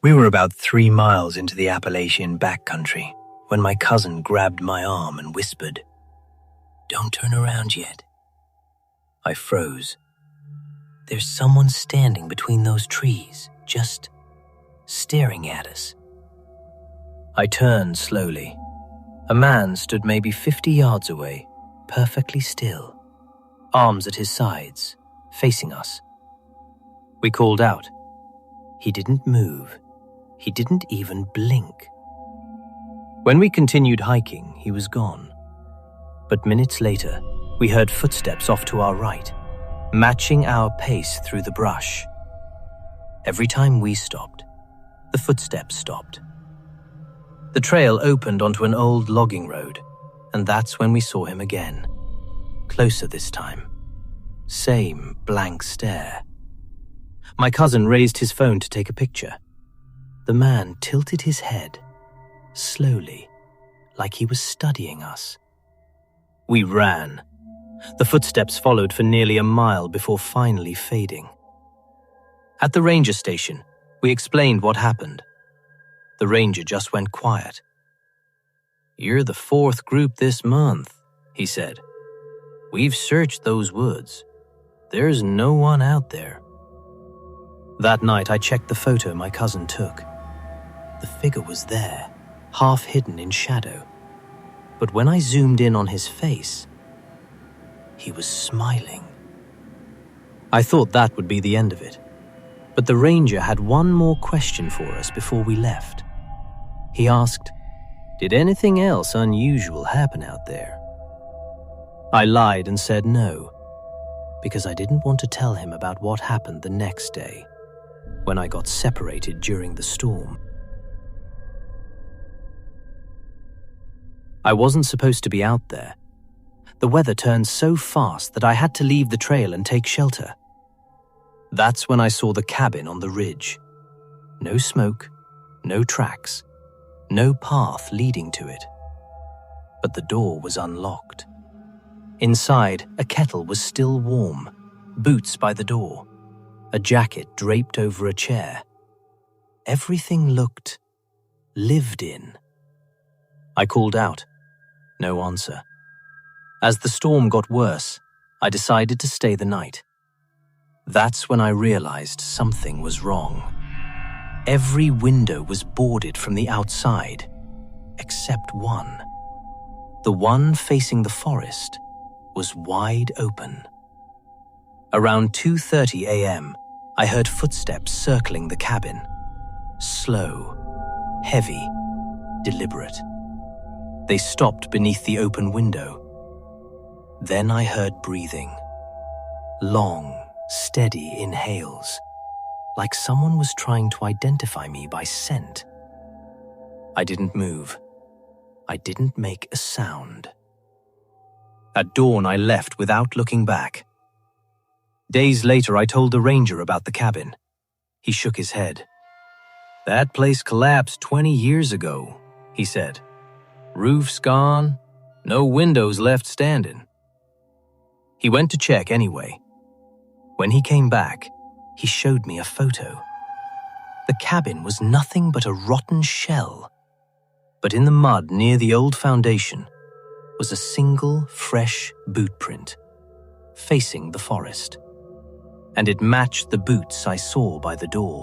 We were about 3 miles into the Appalachian backcountry when my cousin grabbed my arm and whispered, "Don't turn around yet." I froze. "There's someone standing between those trees, just staring at us." I turned slowly. A man stood maybe 50 yards away, perfectly still, arms at his sides, facing us. We called out. He didn't move. He didn't even blink. When we continued hiking, he was gone. But minutes later, we heard footsteps off to our right, matching our pace through the brush. Every time we stopped, the footsteps stopped. The trail opened onto an old logging road, and that's when we saw him again. Closer this time. Same blank stare. My cousin raised his phone to take a picture. The man tilted his head, slowly, like he was studying us. We ran. The footsteps followed for nearly a mile before finally fading. At the ranger station, we explained what happened. The ranger just went quiet. "You're the 4th group this month," he said. "We've searched those woods. There's no one out there." That night, I checked the photo my cousin took. The figure was there, half hidden in shadow. But when I zoomed in on his face, he was smiling. I thought that would be the end of it. But the ranger had one more question for us before we left. He asked, "Did anything else unusual happen out there?" I lied and said no, because I didn't want to tell him about what happened the next day, when I got separated during the storm. I wasn't supposed to be out there. The weather turned so fast that I had to leave the trail and take shelter. That's when I saw the cabin on the ridge. No smoke, no tracks, no path leading to it. But the door was unlocked. Inside, a kettle was still warm, boots by the door, a jacket draped over a chair. Everything looked lived in. I called out. No answer. As the storm got worse, I decided to stay the night. That's when I realized something was wrong. Every window was boarded from the outside, except one. The one facing the forest was wide open. Around 2:30 a.m., I heard footsteps circling the cabin. Slow, heavy, deliberate. They stopped beneath the open window. Then I heard breathing. Long, steady inhales, like someone was trying to identify me by scent. I didn't move. I didn't make a sound. At dawn, I left without looking back. Days later, I told the ranger about the cabin. He shook his head. "That place collapsed 20 years ago," he said. "Roof's gone, no windows left standing." He went to check anyway. When he came back, he showed me a photo. The cabin was nothing but a rotten shell. But in the mud near the old foundation was a single, fresh boot print, facing the forest. And it matched the boots I saw by the door.